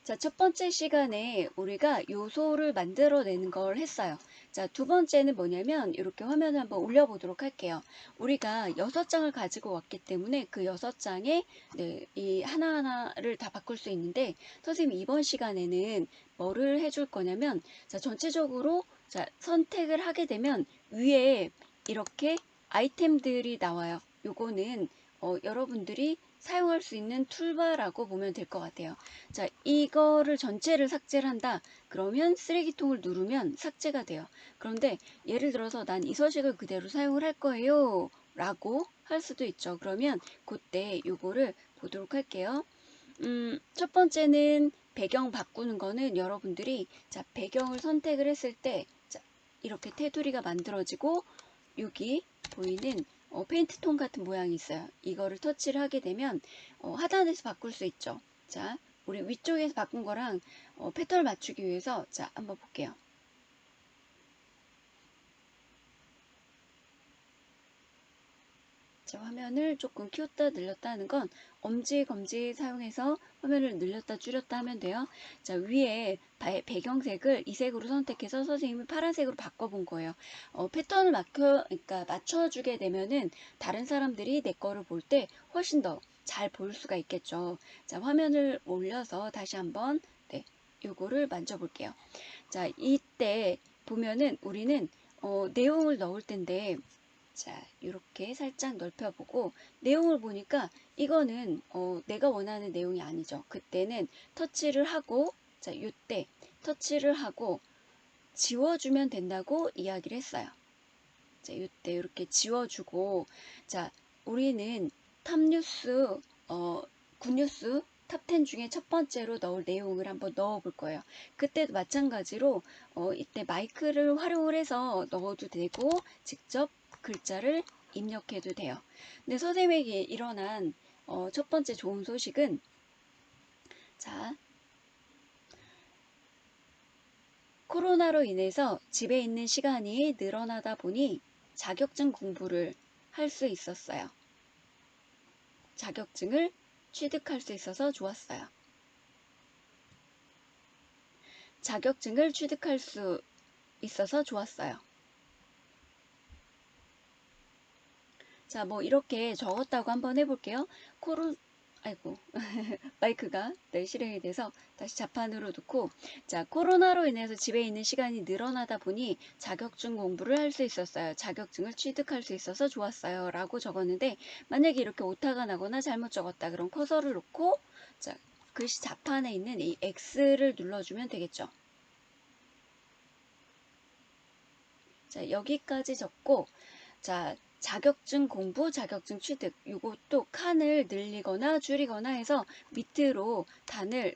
자, 첫 번째 시간에 우리가 요소를 만들어내는 걸 했어요. 자, 두 번째는 뭐냐면 이렇게 화면을 한번 올려보도록 할게요. 우리가 6장을 가지고 왔기 때문에 그 6장에 네, 이 하나하나를 다 바꿀 수 있는데 선생님이 이번 시간에는 뭐를 해줄 거냐면 자, 전체적으로 자, 선택을 하게 되면 위에 이렇게 아이템들이 나와요. 요거는 여러분들이 사용할 수 있는 툴바라고 보면 될 것 같아요. 자, 이거를 전체를 삭제를 한다. 그러면 쓰레기통을 누르면 삭제가 돼요. 그런데 예를 들어서 난 이 서식을 그대로 사용을 할 거예요. 라고 할 수도 있죠. 그러면 그때 요거를 보도록 할게요. 첫 번째는 배경 바꾸는 거는 여러분들이 자, 배경을 선택을 했을 때 자, 이렇게 테두리가 만들어지고 여기 보이는 페인트통 같은 모양이 있어요. 이거를 터치를 하게 되면 하단에서 바꿀 수 있죠. 자, 우리 위쪽에서 바꾼 거랑 패턴을 맞추기 위해서 자, 한번 볼게요. 자, 화면을 조금 키웠다 늘렸다 하는 건 엄지 검지 사용해서 화면을 늘렸다 줄였다 하면 돼요. 자, 위에 배경색을 이 색으로 선택해서 선생님이 파란색으로 바꿔본 거예요. 패턴을 그러니까 맞춰주게 되면은 다른 사람들이 내 거를 볼 때 훨씬 더 잘 볼 수가 있겠죠. 자, 화면을 올려서 다시 한번 네, 요거를 만져볼게요. 자, 이때 보면은 우리는 내용을 넣을 텐데 자, 이렇게 살짝 넓혀보고 내용을 보니까 이거는 내가 원하는 내용이 아니죠. 그때는 터치를 하고 자, 이때 터치를 하고 지워주면 된다고 이야기를 했어요. 자, 이때 이렇게 지워주고 자, 우리는 탑뉴스 굿뉴스 탑10 중에 첫 번째로 넣을 내용을 한번 넣어 볼 거예요. 그때도 마찬가지로 이때 마이크를 활용을 해서 넣어도 되고 직접 글자를 입력해도 돼요. 근데 선생님에게 일어난 첫 번째 좋은 소식은 자, 코로나로 인해서 집에 있는 시간이 늘어나다 보니 자격증 공부를 할 수 있었어요. 자격증을 취득할 수 있어서 좋았어요. 자격증을 취득할 수 있어서 좋았어요. 자, 뭐 이렇게 적었다고 한번 해볼게요. 아이고, 마이크가 네, 실행이 돼서 다시 자판으로 놓고 자, 코로나로 인해서 집에 있는 시간이 늘어나다 보니 자격증 공부를 할 수 있었어요. 자격증을 취득할 수 있어서 좋았어요. 라고 적었는데 만약에 이렇게 오타가 나거나 잘못 적었다. 그럼 커서를 놓고 자, 글씨 자판에 있는 이 X를 눌러주면 되겠죠. 자, 여기까지 적고 자, 자격증 공부, 자격증 취득 이것도 칸을 늘리거나 줄이거나 해서 밑으로 단을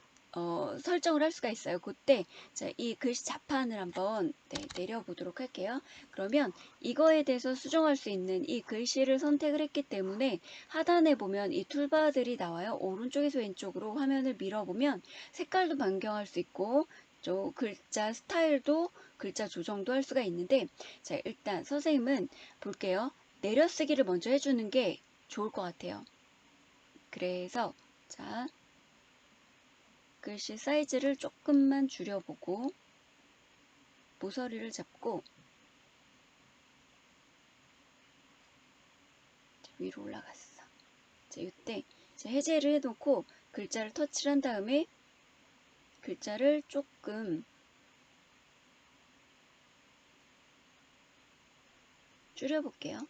설정을 할 수가 있어요. 그때 자, 이 글씨 자판을 한번 네, 내려보도록 할게요. 그러면 이거에 대해서 수정할 수 있는 이 글씨를 선택을 했기 때문에 하단에 보면 이 툴바들이 나와요. 오른쪽에서 왼쪽으로 화면을 밀어보면 색깔도 변경할 수 있고 또 글자 스타일도 글자 조정도 할 수가 있는데 자, 일단 선생님은 볼게요. 내려쓰기를 먼저 해주는 게 좋을 것 같아요. 그래서 자, 글씨 사이즈를 조금만 줄여보고 모서리를 잡고 위로 올라갔어. 자, 이때 해제를 해놓고 글자를 터치를 한 다음에 글자를 조금 줄여볼게요.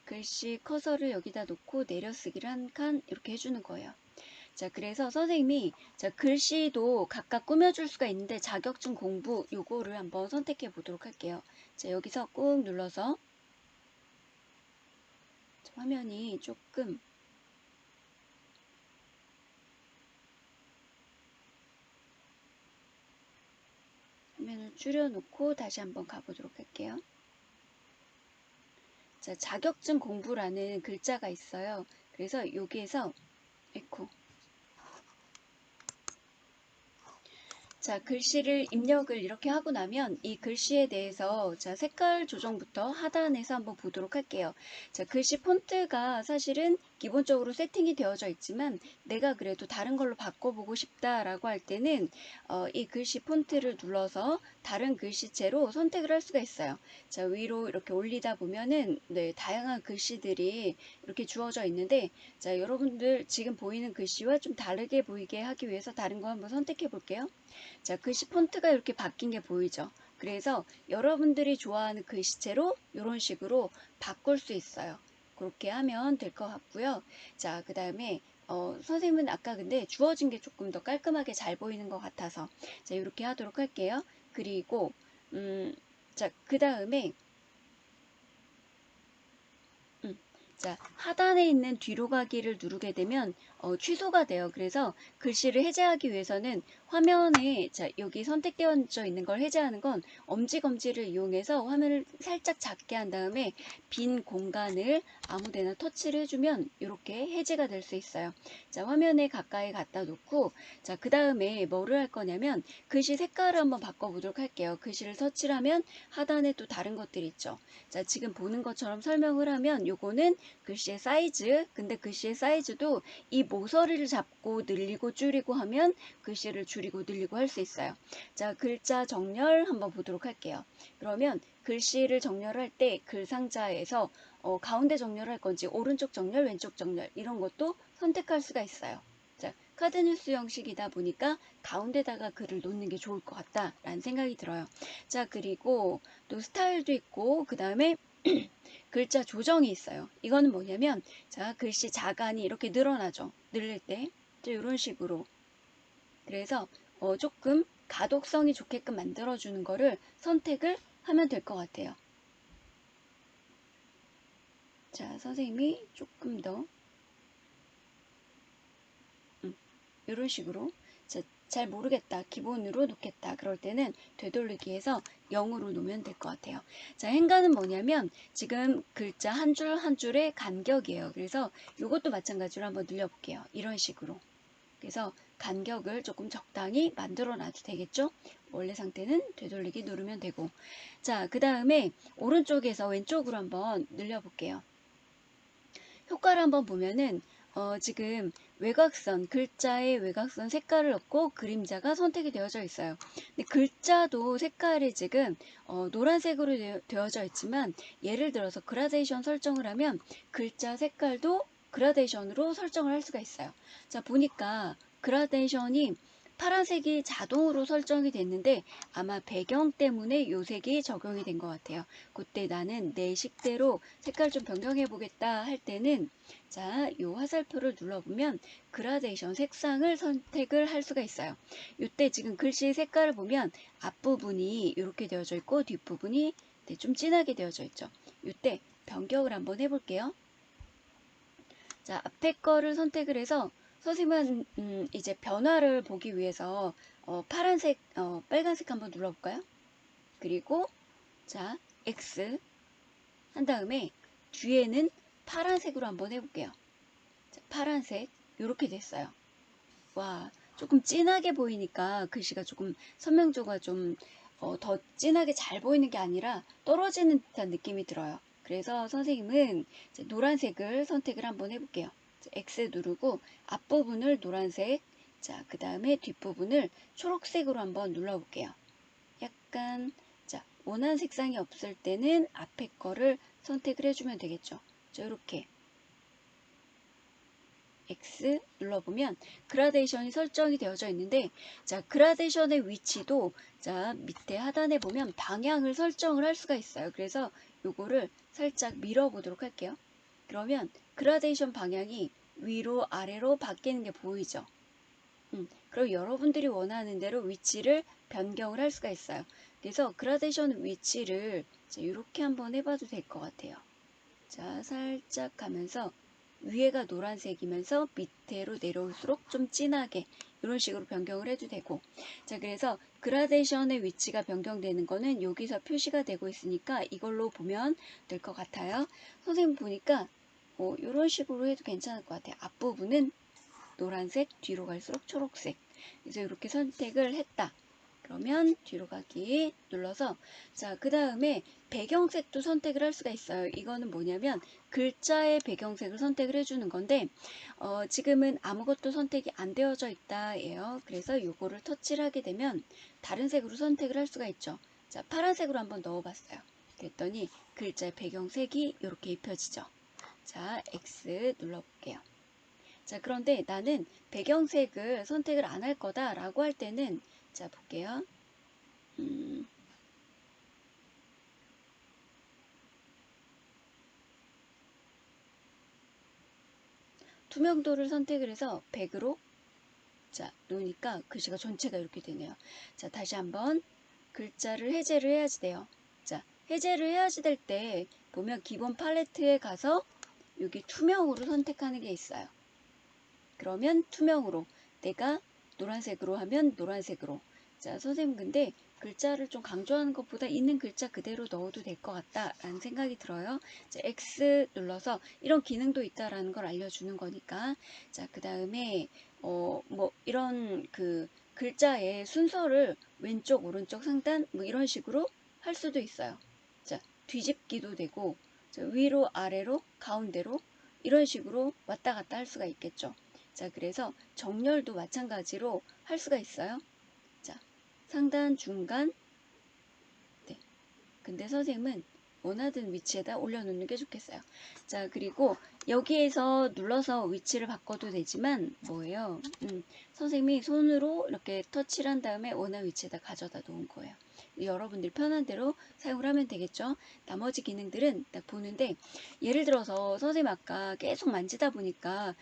글씨 커서를 여기다 놓고 내려쓰기를 한 칸 이렇게 해주는 거예요. 자, 그래서 선생님이 자, 글씨도 각각 꾸며줄 수가 있는데 자격증 공부 요거를 한번 선택해 보도록 할게요. 자, 여기서 꾹 눌러서 화면이 조금 화면을 줄여놓고 다시 한번 가보도록 할게요. 자, 자격증 공부라는 글자가 있어요. 그래서 여기에서 에코 자, 글씨를 입력을 이렇게 하고 나면 이 글씨에 대해서 자, 색깔 조정부터 하단에서 한번 보도록 할게요. 자, 글씨 폰트가 사실은 기본적으로 세팅이 되어져 있지만 내가 그래도 다른 걸로 바꿔보고 싶다라고 할 때는 이 글씨 폰트를 눌러서 다른 글씨체로 선택을 할 수가 있어요. 자, 위로 이렇게 올리다 보면은 네, 다양한 글씨들이 이렇게 주어져 있는데, 자, 여러분들 지금 보이는 글씨와 좀 다르게 보이게 하기 위해서 다른 거 한번 선택해 볼게요. 자, 글씨 폰트가 이렇게 바뀐 게 보이죠? 그래서 여러분들이 좋아하는 글씨체로 이런 식으로 바꿀 수 있어요. 그렇게 하면 될 것 같고요. 자, 그 다음에 선생님은 아까 근데 주어진 게 조금 더 깔끔하게 잘 보이는 것 같아서 자, 이렇게 하도록 할게요. 그리고 자, 그 다음에 자, 하단에 있는 뒤로 가기를 누르게 되면 취소가 돼요. 그래서 글씨를 해제하기 위해서는 화면에 자, 여기 선택되어 있는 걸 해제하는 건 엄지검지를 이용해서 화면을 살짝 작게 한 다음에 빈 공간을 아무데나 터치를 해주면 이렇게 해제가 될 수 있어요. 자, 화면에 가까이 갖다 놓고 자, 그 다음에 뭐를 할 거냐면 글씨 색깔을 한번 바꿔보도록 할게요. 글씨를 터치를 하면 하단에 또 다른 것들이 있죠. 자, 지금 보는 것처럼 설명을 하면 요거는 글씨의 사이즈, 근데 글씨의 사이즈도 이 모서리를 잡고 늘리고 줄이고 하면 글씨를 줄이고 늘리고 할 수 있어요. 자, 글자 정렬 한번 보도록 할게요. 그러면 글씨를 정렬할 때 글 상자에서 가운데 정렬할 건지 오른쪽 정렬, 왼쪽 정렬 이런 것도 선택할 수가 있어요. 자, 카드 뉴스 형식이다 보니까 가운데다가 글을 놓는 게 좋을 것 같다라는 생각이 들어요. 자, 그리고 또 스타일도 있고 그 다음에 글자 조정이 있어요. 이거는 뭐냐면 자, 글씨 자간이 이렇게 늘어나죠. 늘릴 때 이런 식으로. 그래서 조금 가독성이 좋게끔 만들어주는 거를 선택을 하면 될 것 같아요. 자, 선생님이 조금 더 이런 식으로 자, 잘 모르겠다, 기본으로 놓겠다 그럴 때는 되돌리기해서 0으로 놓으면 될 것 같아요. 자, 행간은 뭐냐면 지금 글자 한 줄 한 줄의 간격이에요. 그래서 이것도 마찬가지로 한번 늘려볼게요. 이런 식으로. 그래서 간격을 조금 적당히 만들어 놔도 되겠죠? 원래 상태는 되돌리기 누르면 되고. 자, 그 다음에 오른쪽에서 왼쪽으로 한번 늘려볼게요. 효과를 한번 보면은 지금 외곽선, 글자의 외곽선 색깔을 넣고 그림자가 선택이 되어져 있어요. 근데 글자도 색깔이 지금 노란색으로 되어져 있지만 예를 들어서 그라데이션 설정을 하면 글자 색깔도 그라데이션으로 설정을 할 수가 있어요. 자, 보니까 그라데이션이 파란색이 자동으로 설정이 됐는데 아마 배경 때문에 이 색이 적용이 된 것 같아요. 그때 나는 내 식대로 색깔 좀 변경해 보겠다 할 때는 자, 이 화살표를 눌러보면 그라데이션 색상을 선택을 할 수가 있어요. 이때 지금 글씨 색깔을 보면 앞부분이 이렇게 되어져 있고 뒷부분이 좀 진하게 되어져 있죠. 이때 변경을 한번 해볼게요. 자, 앞에 거를 선택을 해서 선생님은 이제 변화를 보기 위해서 파란색, 빨간색 한번 눌러볼까요? 그리고 자, X 한 다음에 뒤에는 파란색으로 한번 해볼게요. 자, 파란색 이렇게 됐어요. 와, 조금 진하게 보이니까 글씨가 조금 선명도가 좀 더 진하게 잘 보이는 게 아니라 떨어지는 듯한 느낌이 들어요. 그래서 선생님은 노란색을 선택을 한번 해볼게요. 자, X 누르고 앞부분을 노란색, 자, 그 다음에 뒷부분을 초록색으로 한번 눌러볼게요. 약간 자, 원하는 색상이 없을 때는 앞에 거를 선택을 해주면 되겠죠. 자, 이렇게 X 눌러보면 그라데이션이 설정이 되어져 있는데 자, 그라데이션의 위치도 자, 밑에 하단에 보면 방향을 설정을 할 수가 있어요. 그래서 요거를 살짝 밀어 보도록 할게요. 그러면 그라데이션 방향이 위로 아래로 바뀌는 게 보이죠. 그리고 여러분들이 원하는 대로 위치를 변경을 할 수가 있어요. 그래서 그라데이션 위치를 이렇게 한번 해봐도 될 것 같아요. 자, 살짝 가면서 위에가 노란색이면서 밑으로 내려올수록 좀 진하게 이런 식으로 변경을 해도 되고 자, 그래서 그라데이션의 위치가 변경되는 거는 여기서 표시가 되고 있으니까 이걸로 보면 될 것 같아요. 선생님 보니까 이런 식으로 해도 괜찮을 것 같아요. 앞부분은 노란색, 뒤로 갈수록 초록색. 그래서 이렇게 선택을 했다. 그러면 뒤로 가기 눌러서 자, 그 다음에 배경색도 선택을 할 수가 있어요. 이거는 뭐냐면 글자의 배경색을 선택을 해주는 건데 지금은 아무것도 선택이 안 되어져 있다예요. 그래서 이거를 터치를 하게 되면 다른 색으로 선택을 할 수가 있죠. 자, 파란색으로 한번 넣어봤어요. 그랬더니 글자의 배경색이 이렇게 입혀지죠. 자, X 눌러볼게요. 자, 그런데 나는 배경색을 선택을 안 할 거다 라고 할 때는 자, 볼게요. 투명도를 선택을 해서 100으로 자, 놓으니까 글씨가 전체가 이렇게 되네요. 자, 다시 한번 글자를 해제를 해야지 돼요. 자, 해제를 해야지 될 때 보면 기본 팔레트에 가서 여기 투명으로 선택하는 게 있어요. 그러면 투명으로, 내가 노란색으로 하면 노란색으로. 자, 선생님 근데 글자를 좀 강조하는 것보다 있는 글자 그대로 넣어도 될 것 같다라는 생각이 들어요. 자, X 눌러서 이런 기능도 있다라는 걸 알려주는 거니까. 자, 그 다음에 뭐 이런 그 글자의 순서를 왼쪽, 오른쪽, 상단 뭐 이런 식으로 할 수도 있어요. 자, 뒤집기도 되고, 자, 위로, 아래로, 가운데로 이런 식으로 왔다 갔다 할 수가 있겠죠. 자, 그래서 정렬도 마찬가지로 할 수가 있어요. 자, 상단, 중간. 네. 근데 선생님은 원하는 위치에다 올려놓는 게 좋겠어요. 자, 그리고 여기에서 눌러서 위치를 바꿔도 되지만 뭐예요? 선생님이 손으로 이렇게 터치를 한 다음에 원하는 위치에다 가져다 놓은 거예요. 여러분들 편한 대로 사용을 하면 되겠죠. 나머지 기능들은 딱 보는데 예를 들어서 선생님 아까 계속 만지다 보니까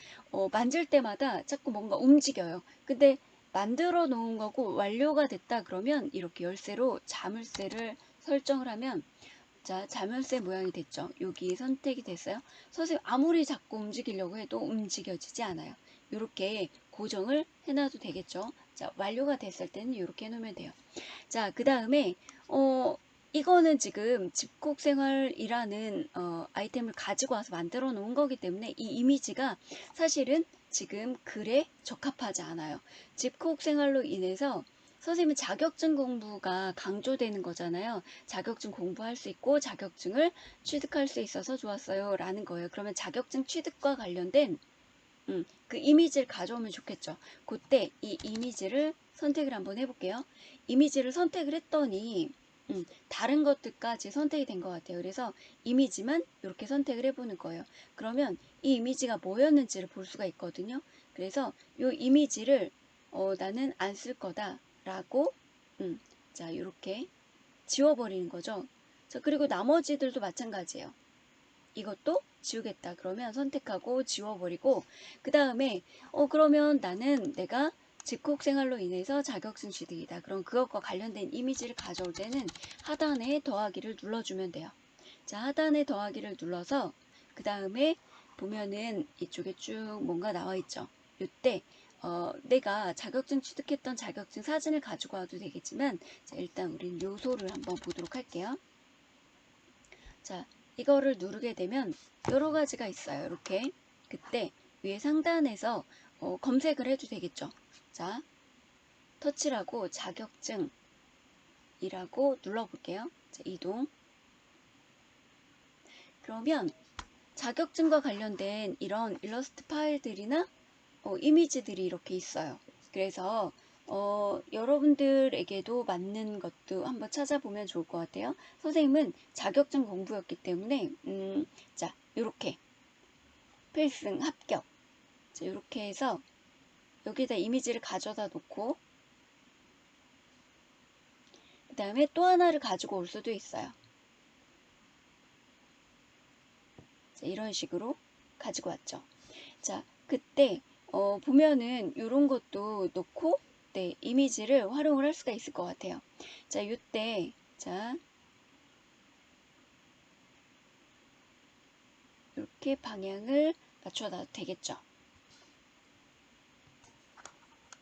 만질 때마다 자꾸 뭔가 움직여요. 근데 만들어 놓은 거고 완료가 됐다 그러면 이렇게 열쇠로 자물쇠를 설정을 하면 자, 자물쇠 모양이 됐죠. 여기 선택이 됐어요. 선생님 아무리 자꾸 움직이려고 해도 움직여지지 않아요. 이렇게 고정을 해놔도 되겠죠. 자, 완료가 됐을 때는 이렇게 해놓으면 돼요. 자, 그 다음에 이거는 지금 집콕생활이라는 아이템을 가지고 와서 만들어 놓은 거기 때문에 이 이미지가 사실은 지금 글에 적합하지 않아요. 집콕생활로 인해서 선생님은 자격증 공부가 강조되는 거잖아요. 자격증 공부할 수 있고 자격증을 취득할 수 있어서 좋았어요 라는 거예요. 그러면 자격증 취득과 관련된 그 이미지를 가져오면 좋겠죠. 그때 이 이미지를 선택을 한번 해볼게요. 이미지를 선택을 했더니 다른 것들까지 선택이 된 것 같아요. 그래서 이미지만 이렇게 선택을 해보는 거예요. 그러면 이 이미지가 뭐였는지를 볼 수가 있거든요. 그래서 이 이미지를 나는 안 쓸 거다 라고 자, 이렇게 지워버리는 거죠. 자, 그리고 나머지들도 마찬가지예요. 이것도 지우겠다 그러면 선택하고 지워버리고 그 다음에 그러면 나는 내가 집콕생활로 인해서 자격증 취득이다. 그럼 그것과 관련된 이미지를 가져올 때는 하단에 더하기를 눌러주면 돼요. 자, 하단에 더하기를 눌러서 그 다음에 보면은 이쪽에 쭉 뭔가 나와 있죠. 이때 내가 자격증 취득했던 자격증 사진을 가지고 와도 되겠지만 자, 일단 우린 요소를 한번 보도록 할게요. 자, 이거를 누르게 되면 여러 가지가 있어요. 이렇게 그때 위에 상단에서 검색을 해도 되겠죠. 자, 터치를 하고 자격증이라고 눌러볼게요. 자, 이동. 그러면 자격증과 관련된 이런 일러스트 파일들이나 이미지들이 이렇게 있어요. 그래서 여러분들에게도 맞는 것도 한번 찾아보면 좋을 것 같아요. 선생님은 자격증 공부였기 때문에 자, 이렇게 필승 합격. 자, 이렇게 해서 여기다 이미지를 가져다 놓고 그 다음에 또 하나를 가지고 올 수도 있어요. 자, 이런 식으로 가지고 왔죠. 자, 그때 보면은 이런 것도 놓고 네, 이미지를 활용을 할 수가 있을 것 같아요. 자, 이때 자, 이렇게 방향을 맞춰놔도 되겠죠.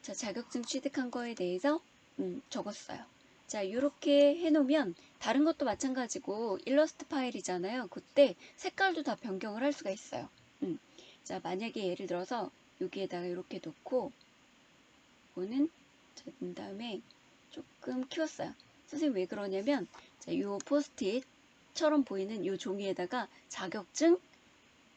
자, 자격증 취득한 거에 대해서 적었어요. 자, 이렇게 해놓으면 다른 것도 마찬가지고 일러스트 파일이잖아요. 그때 색깔도 다 변경을 할 수가 있어요. 자, 만약에 예를 들어서 여기에다가 이렇게 놓고 이거는 자, 그 다음에 조금 키웠어요. 선생님 왜 그러냐면 자, 요 포스트잇처럼 보이는 요 종이에다가 자격증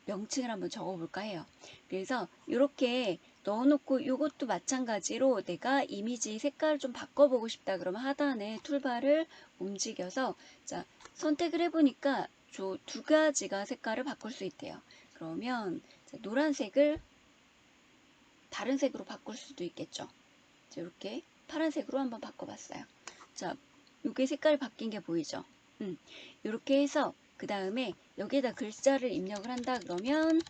명칭을 한번 적어볼까 해요. 그래서 이렇게 넣어놓고 이것도 마찬가지로 내가 이미지 색깔을 좀 바꿔보고 싶다 그러면 하단에 툴바를 움직여서 자 선택을 해보니까 두 가지가 색깔을 바꿀 수 있대요. 그러면 자, 노란색을 다른 색으로 바꿀 수도 있겠죠. 자, 이렇게 파란색으로 한번 바꿔봤어요. 자, 이게 색깔이 바뀐 게 보이죠? 이렇게 해서 그 다음에 여기에다 글자를 입력을 한다 그러면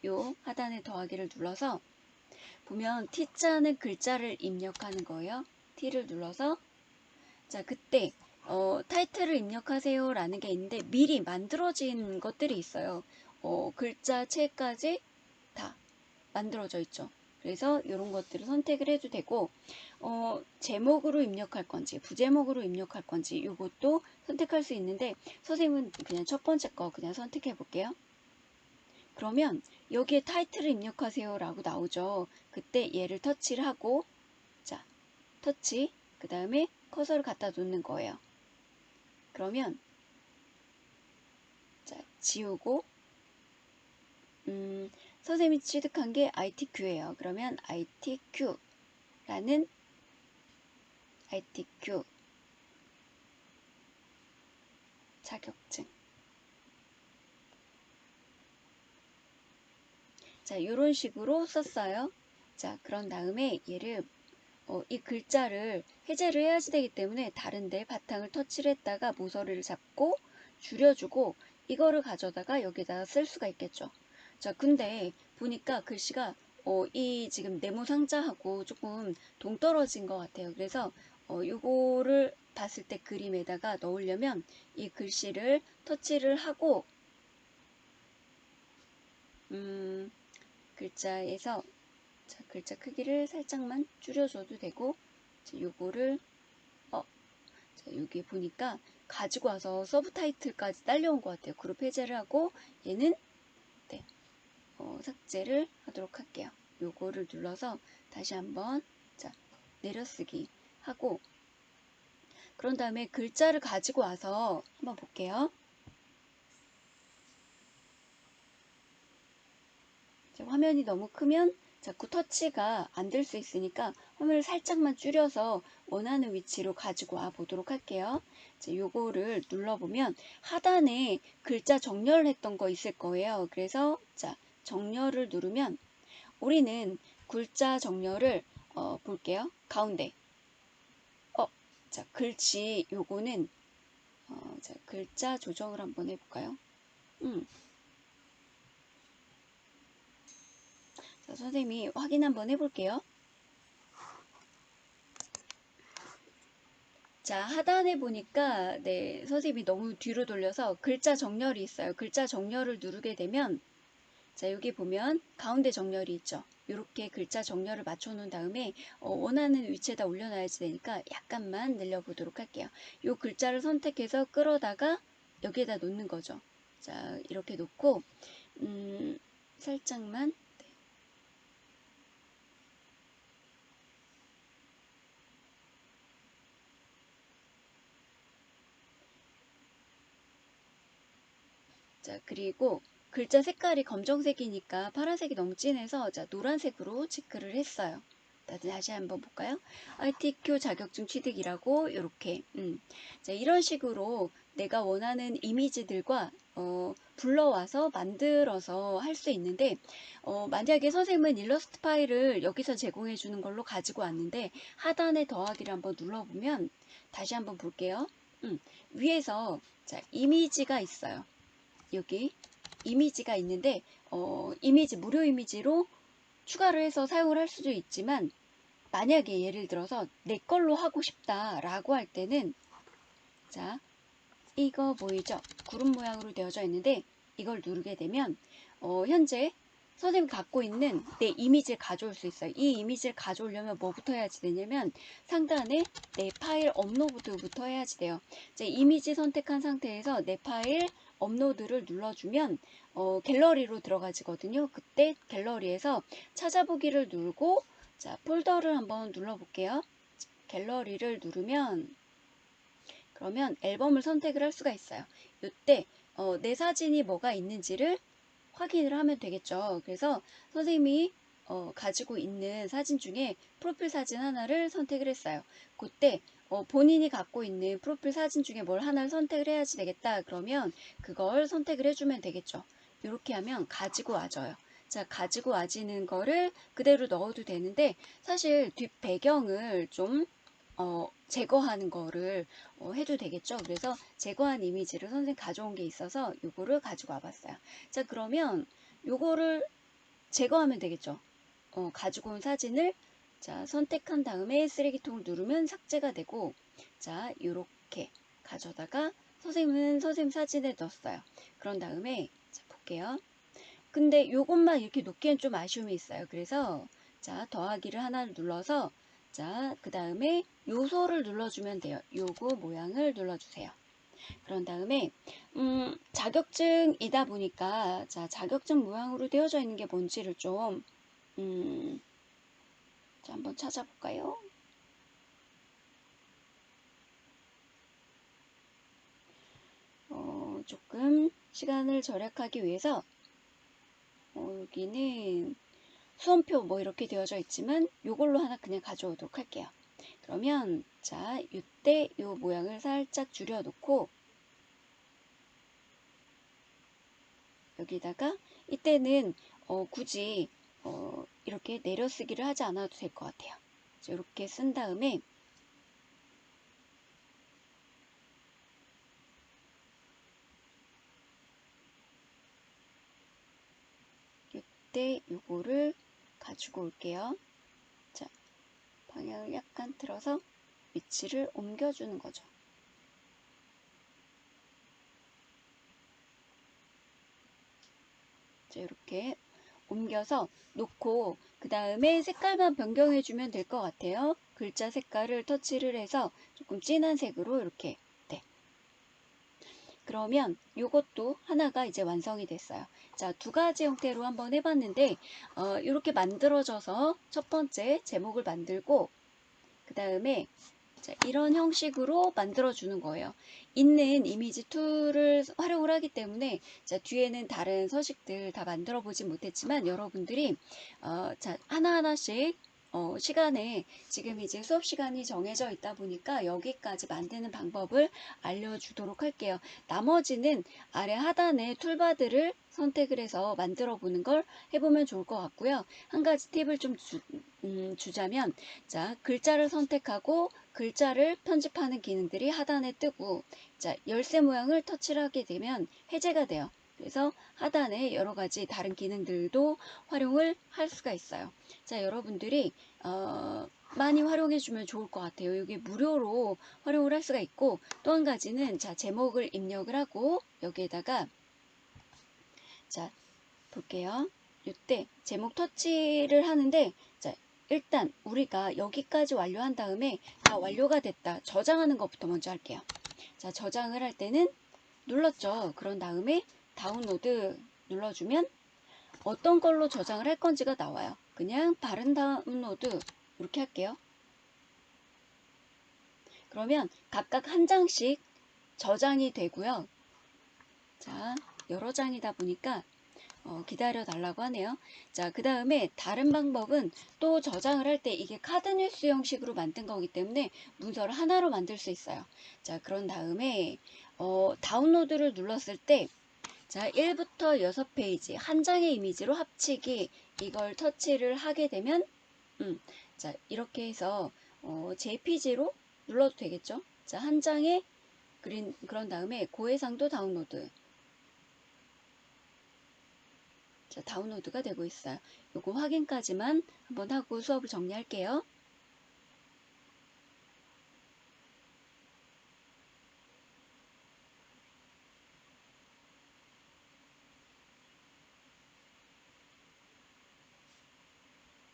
요 하단에 더하기를 눌러서 보면 T자는 글자를 입력하는 거예요. T를 눌러서 자 그때 타이틀을 입력하세요 라는 게 있는데 미리 만들어진 것들이 있어요. 글자 채까지 다 만들어져 있죠. 그래서 이런 것들을 선택을 해도 되고 제목으로 입력할 건지 부제목으로 입력할 건지 이것도 선택할 수 있는데 선생님은 그냥 첫 번째 거 그냥 선택해 볼게요. 그러면 여기에 타이틀을 입력하세요 라고 나오죠. 그때 얘를 터치를 하고 자 터치 그 다음에 커서를 갖다 놓는 거예요. 그러면 자 지우고 선생님이 취득한 게 ITQ예요. 그러면 ITQ라는 ITQ 자격증. 자, 이런 식으로 썼어요. 자, 그런 다음에 얘를 이 글자를 해제를 해야지 되기 때문에 다른데 바탕을 터치를 했다가 모서리를 잡고 줄여주고 이거를 가져다가 여기다가 쓸 수가 있겠죠. 자, 근데 보니까 글씨가 이 지금 네모 상자하고 조금 동떨어진 것 같아요. 그래서 요거를 봤을 때 그림에다가 넣으려면 이 글씨를 터치를 하고 글자에서 자, 글자 크기를 살짝만 줄여줘도 되고 자, 요거를 자, 여기 보니까 가지고 와서 서브 타이틀까지 딸려온 것 같아요. 그룹 해제를 하고 얘는 네, 삭제를 하도록 할게요. 요거를 눌러서 다시 한번 자, 내려쓰기 하고 그런 다음에 글자를 가지고 와서 한번 볼게요. 자, 화면이 너무 크면 자꾸 터치가 안 될 수 있으니까 화면을 살짝만 줄여서 원하는 위치로 가지고 와 보도록 할게요. 자, 요거를 눌러보면 하단에 글자 정렬을 했던 거 있을 거예요. 그래서 자, 정렬을 누르면 우리는 글자 정렬을 볼게요. 가운데 자, 글씨 요거는 자, 글자 조정을 한번 해볼까요? 자, 선생님이 확인 한번 해볼게요. 자, 하단에 보니까 네, 선생님이 너무 뒤로 돌려서 글자 정렬이 있어요. 글자 정렬을 누르게 되면 자, 여기 보면 가운데 정렬이 있죠. 이렇게 글자 정렬을 맞춰 놓은 다음에 원하는 위치에다 올려놔야지 되니까 약간만 늘려보도록 할게요. 이 글자를 선택해서 끌어다가 여기에다 놓는 거죠. 자, 이렇게 놓고 살짝만 자, 그리고 글자 색깔이 검정색이니까 파란색이 너무 진해서 자, 노란색으로 체크를 했어요. 다시 한번 볼까요? ITQ 자격증 취득이라고 이렇게 자, 이런 식으로 내가 원하는 이미지들과 불러와서 만들어서 할 수 있는데 만약에 선생님은 일러스트 파일을 여기서 제공해 주는 걸로 가지고 왔는데 하단에 더하기를 한번 눌러보면 다시 한번 볼게요. 위에서 자, 이미지가 있어요. 여기 이미지가 있는데 이미지 무료 이미지로 추가를 해서 사용을 할 수도 있지만 만약에 예를 들어서 내 걸로 하고 싶다 라고 할 때는 자 이거 보이죠? 구름 모양으로 되어져 있는데 이걸 누르게 되면 현재 선생님이 갖고 있는 내 이미지를 가져올 수 있어요. 이 이미지를 가져오려면 뭐부터 해야지 되냐면 상단에 내 파일 업로드부터 해야지 돼요. 이제 이미지 선택한 상태에서 내 파일 업로드를 눌러주면 갤러리로 들어가지거든요. 그때 갤러리에서 찾아보기를 누르고 자 폴더를 한번 눌러볼게요. 갤러리를 누르면 그러면 앨범을 선택을 할 수가 있어요. 이때 내 사진이 뭐가 있는지를 확인을 하면 되겠죠. 그래서 선생님이 가지고 있는 사진 중에 프로필 사진 하나를 선택을 했어요. 그때 본인이 갖고 있는 프로필 사진 중에 뭘 하나를 선택을 해야지 되겠다. 그러면 그걸 선택을 해주면 되겠죠. 이렇게 하면 가지고 와져요. 자, 가지고 와지는 거를 그대로 넣어도 되는데 사실 뒷 배경을 좀 제거하는 거를 해도 되겠죠. 그래서 제거한 이미지를 선생님 가져온 게 있어서 요거를 가지고 와봤어요. 자, 그러면 요거를 제거하면 되겠죠. 가지고 온 사진을 자 선택한 다음에 쓰레기통을 누르면 삭제가 되고 자 요렇게 가져다가 선생님은 선생님 사진에 넣었어요. 그런 다음에 자 볼게요. 근데 요것만 이렇게 놓기엔 좀 아쉬움이 있어요. 그래서 자 더하기를 하나를 눌러서 자 그 다음에 요소를 눌러주면 돼요. 요거 모양을 눌러주세요. 그런 다음에 자격증이다 보니까 자 자격증 모양으로 되어져 있는 게 뭔지를 좀 자, 한번 찾아볼까요? 조금 시간을 절약하기 위해서 여기는 수험표 뭐 이렇게 되어져 있지만 요걸로 하나 그냥 가져오도록 할게요. 그러면 자 이때 요 모양을 살짝 줄여 놓고 여기다가 이때는 굳이 이렇게 내려쓰기를 하지 않아도 될 것 같아요. 이렇게 쓴 다음에 이때 요거를 가지고 올게요. 자, 방향을 약간 틀어서 위치를 옮겨주는 거죠. 자, 이렇게 옮겨서 놓고 그 다음에 색깔만 변경해 주면 될 것 같아요. 글자 색깔을 터치를 해서 조금 진한 색으로 이렇게 네. 그러면 이것도 하나가 이제 완성이 됐어요. 자, 두 가지 형태로 한번 해봤는데 이렇게 만들어져서 첫 번째 제목을 만들고 그 다음에 자, 이런 형식으로 만들어 주는 거예요. 있는 이미지 툴을 활용을 하기 때문에 자, 뒤에는 다른 서식들 다 만들어 보지 못했지만 여러분들이 자, 하나하나씩 시간에 지금 이제 수업 시간이 정해져 있다 보니까 여기까지 만드는 방법을 알려주도록 할게요. 나머지는 아래 하단에 툴바들을 선택을 해서 만들어 보는 걸 해보면 좋을 것 같고요. 한 가지 팁을 좀 주자면 자, 글자를 선택하고 글자를 편집하는 기능들이 하단에 뜨고 자, 열쇠 모양을 터치를 하게 되면 해제가 돼요. 그래서 하단에 여러 가지 다른 기능들도 활용을 할 수가 있어요. 자, 여러분들이 많이 활용해 주면 좋을 것 같아요. 여기 무료로 활용을 할 수가 있고 또 한 가지는 자, 제목을 입력을 하고 여기에다가 자, 볼게요. 이때 제목 터치를 하는데 자, 일단 우리가 여기까지 완료한 다음에 다 완료가 됐다. 저장하는 것부터 먼저 할게요. 자, 저장을 할 때는 눌렀죠. 그런 다음에 다운로드 눌러주면 어떤 걸로 저장을 할 건지가 나와요. 그냥 바른 다운로드 이렇게 할게요. 그러면 각각 한 장씩 저장이 되고요. 자, 여러 장이다 보니까 기다려 달라고 하네요. 자, 그 다음에 다른 방법은 또 저장을 할 때 이게 카드 뉴스 형식으로 만든 거기 때문에 문서를 하나로 만들 수 있어요. 자, 그런 다음에 다운로드를 눌렀을 때 자, 1부터 6페이지 한 장의 이미지로 합치기 이걸 터치를 하게 되면 자, 이렇게 해서 JPG로 눌러도 되겠죠? 자, 한 장의 그런 다음에 고해상도 다운로드 자, 다운로드가 되고 있어요. 요거 확인까지만 한번 하고 수업을 정리할게요.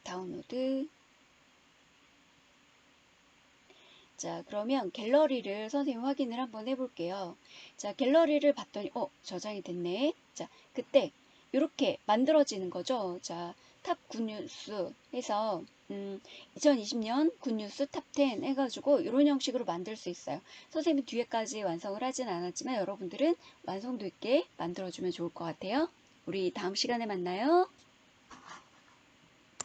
다운로드. 자, 그러면 갤러리를 선생님 확인을 한번 해볼게요. 자, 갤러리를 봤더니 저장이 됐네. 자, 그때 이렇게 만들어지는 거죠. 자, 탑 굿뉴스 해서 2020년 굿뉴스 탑 10 해가지고 이런 형식으로 만들 수 있어요. 선생님이 뒤에까지 완성을 하진 않았지만 여러분들은 완성도 있게 만들어주면 좋을 것 같아요. 우리 다음 시간에 만나요.